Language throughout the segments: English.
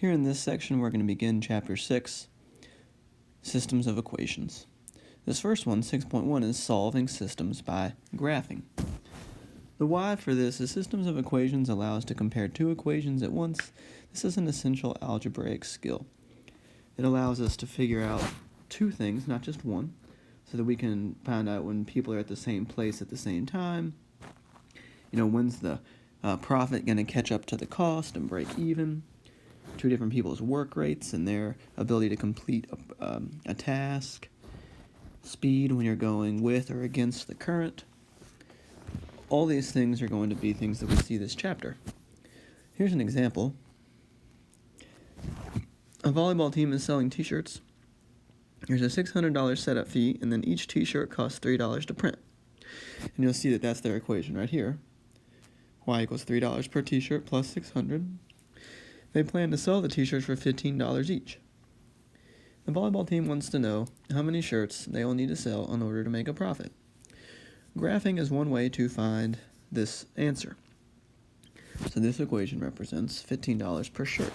Here in this section, we're going to begin Chapter 6, Systems of Equations. This first one, 6.1, is solving systems by graphing. The why for this is systems of equations allow us to compare two equations at once. This is an essential algebraic skill. It allows us to figure out two things, not just one, so that we can find out when people are at the same place at the same time. When's the profit going to catch up to the cost and break even? Two different people's work rates and their ability to complete a task. Speed when you're going with or against the current. All these things are going to be things that we see this chapter. Here's an example. A volleyball team is selling t-shirts. There's a $600 setup fee, and then each t-shirt costs $3 to print. And you'll see that that's their equation right here. Y equals $3 per t-shirt plus $600. They plan to sell the t-shirts for $15 each. The volleyball team wants to know how many shirts they will need to sell in order to make a profit. Graphing is one way to find this answer. So this equation represents $15 per shirt.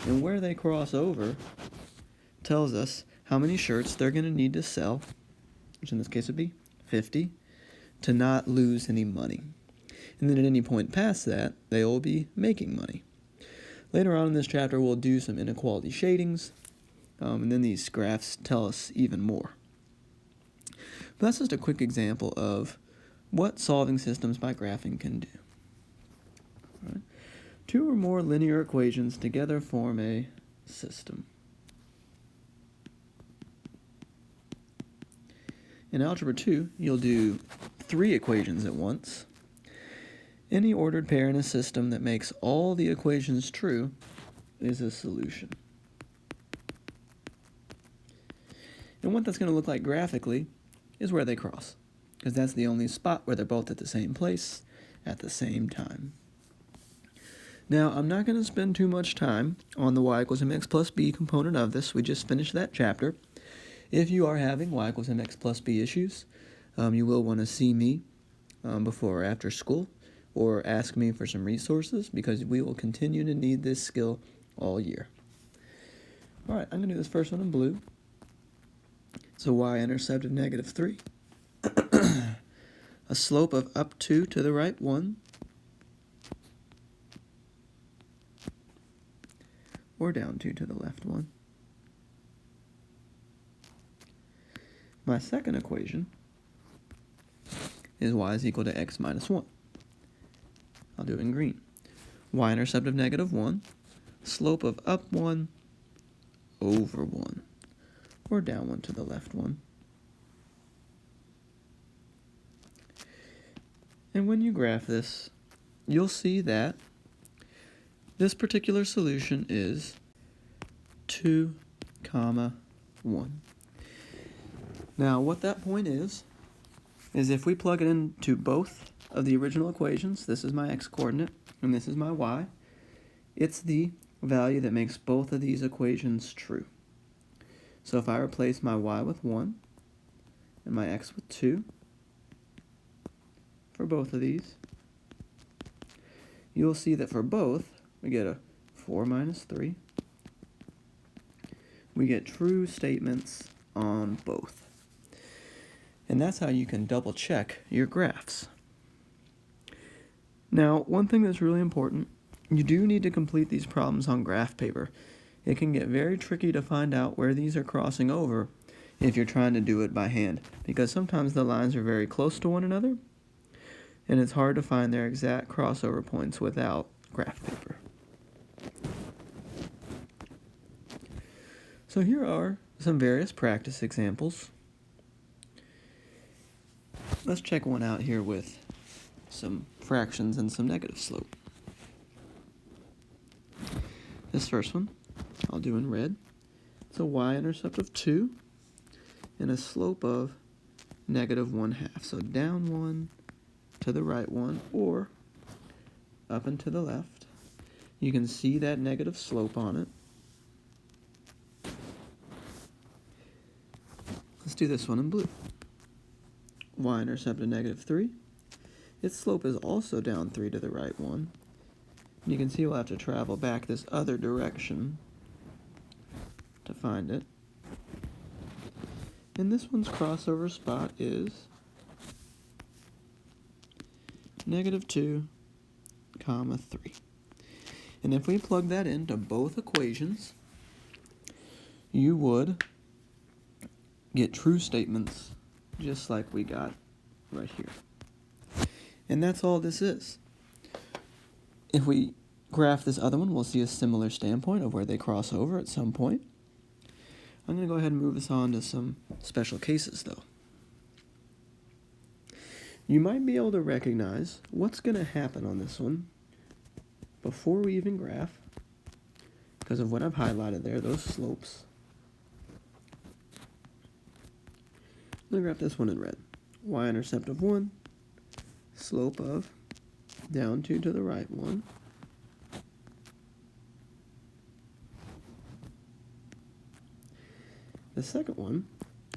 And where they cross over tells us how many shirts they're going to need to sell, which in this case would be 50, to not lose any money. And then at any point past that, they will be making money. Later on in this chapter, we'll do some inequality shadings, and then these graphs tell us even more. But that's just a quick example of what solving systems by graphing can do. All right. Two or more linear equations together form a system. In Algebra 2, you'll do three equations at once. Any ordered pair in a system that makes all the equations true is a solution. And what that's going to look like graphically is where they cross, because that's the only spot where they're both at the same place at the same time. Now, I'm not going to spend too much time on the y equals mx plus b component of this. We just finished that chapter. If you are having y equals mx plus b issues, you will want to see me before or after school, or ask me for some resources, because we will continue to need this skill all year. All right, I'm going to do this first one in blue. So y-intercept of -3. A slope of up 2 to the right 1. Or down 2 to the left 1. My second equation is y is equal to x minus 1. I'll do it in green. Y-intercept of -1, slope of up 1 over 1, or down 1 to the left 1. And when you graph this, you'll see that this particular solution is 2, 1. Now, what that point is if we plug it into both of the original equations, this is my x-coordinate and this is my y, it's the value that makes both of these equations true. So if I replace my y with 1 and my x with 2 for both of these, you'll see that for both, we get a 4 minus 3. We get true statements on both. And that's how you can double check your graphs. Now, one thing that's really important, you do need to complete these problems on graph paper. It can get very tricky to find out where these are crossing over if you're trying to do it by hand, because sometimes the lines are very close to one another, and it's hard to find their exact crossover points without graph paper. So here are some various practice examples. Let's check one out here with some fractions and some negative slope. This first one, I'll do in red. It's a y-intercept of 2 and a slope of -1/2. So down 1 to the right 1, or up and to the left. You can see that negative slope on it. Let's do this one in blue. Y-intercept of -3. Its slope is also down 3 to the right 1. You can see we'll have to travel back this other direction to find it. And this one's crossover spot is -2, 3. And if we plug that into both equations, you would get true statements just like we got right here. And that's all this is. If we graph this other one, we'll see a similar standpoint of where they cross over at some point. I'm going to go ahead and move us on to some special cases, though. You might be able to recognize what's going to happen on this one before we even graph, because of what I've highlighted there, those slopes. I'm going to graph this one in red. Y-intercept of 1, slope of down 2 to the right 1. The second one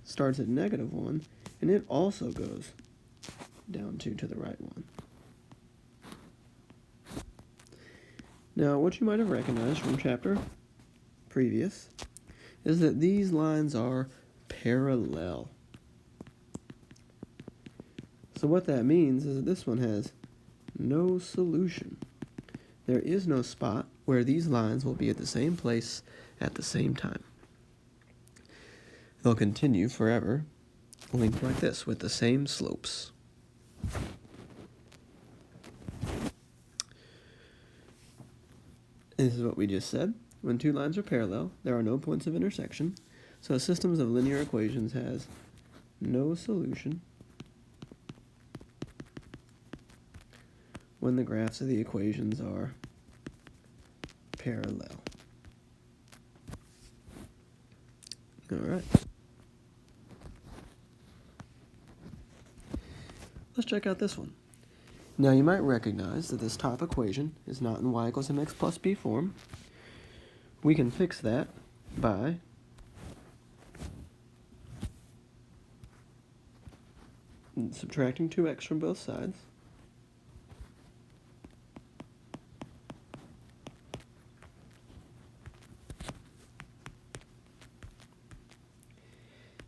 starts at -1, and it also goes down 2 to the right 1. Now, what you might have recognized from chapter previous is that these lines are parallel. So what that means is that this one has no solution. There is no spot where these lines will be at the same place at the same time. They'll continue forever, linked like this, with the same slopes. This is what we just said. When two lines are parallel, there are no points of intersection, so systems of linear equations has no solution when the graphs of the equations are parallel. All right. Let's check out this one. Now you might recognize that this top equation is not in y = mx plus b form. We can fix that by subtracting 2x from both sides.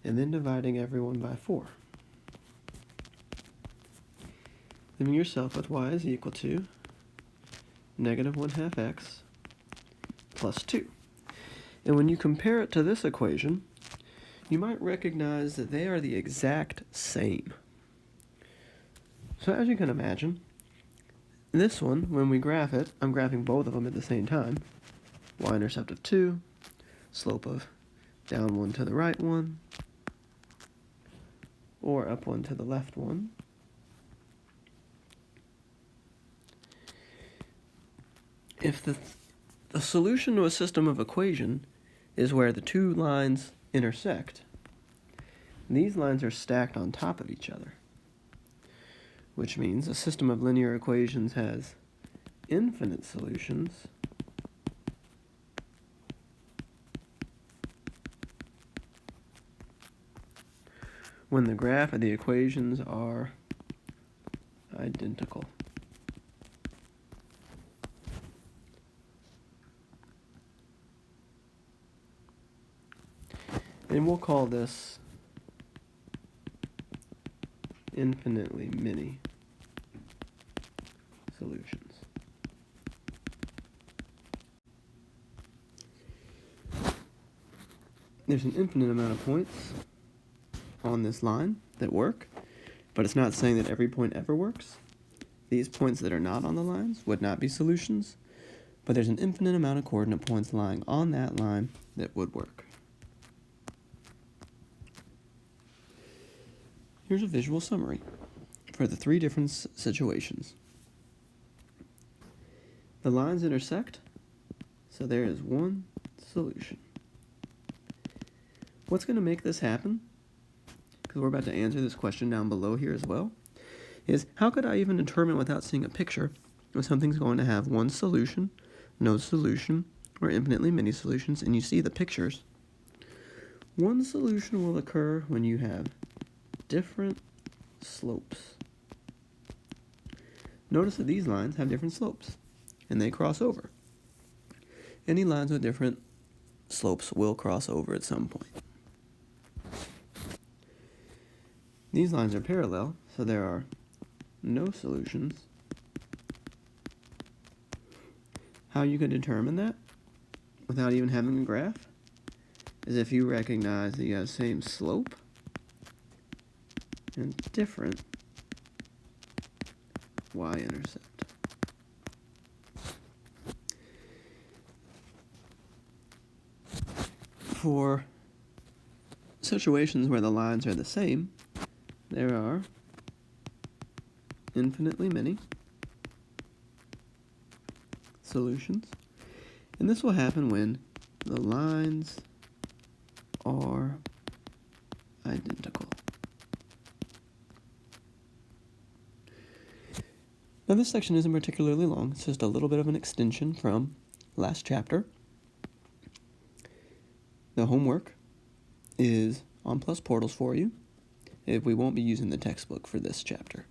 And then dividing everyone by 4. Leaving yourself with y is equal to -1/2 x plus 2. And when you compare it to this equation, you might recognize that they are the exact same. So as you can imagine, this one, when we graph it, I'm graphing both of them at the same time. Y-intercept of 2, slope of down 1 to the right 1, or up 1 to the left 1. If the solution to a system of equation is where the two lines intersect, these lines are stacked on top of each other, which means a system of linear equations has infinite solutions when the graph of the equations are identical. And we'll call this infinitely many solutions. There's an infinite amount of points on this line that work, but it's not saying that every point ever works. These points that are not on the lines would not be solutions, but there's an infinite amount of coordinate points lying on that line that would work. Here's a visual summary for the 3 different situations. The lines intersect, so there is one solution. What's going to make this happen, because we're about to answer this question down below here as well, is how could I even determine without seeing a picture if something's going to have one solution, no solution, or infinitely many solutions, and you see the pictures. One solution will occur when you have different slopes. Notice that these lines have different slopes, and they cross over. Any lines with different slopes will cross over at some point. These lines are parallel, so there are no solutions. How you can determine that without even having a graph is if you recognize that you have the same slope and different y-intercept. For situations where the lines are the same, there are infinitely many solutions, and this will happen when the lines are identical. Now this section isn't particularly long, it's just a little bit of an extension from last chapter. The homework is on plus portals for you. We won't be using the textbook for this chapter.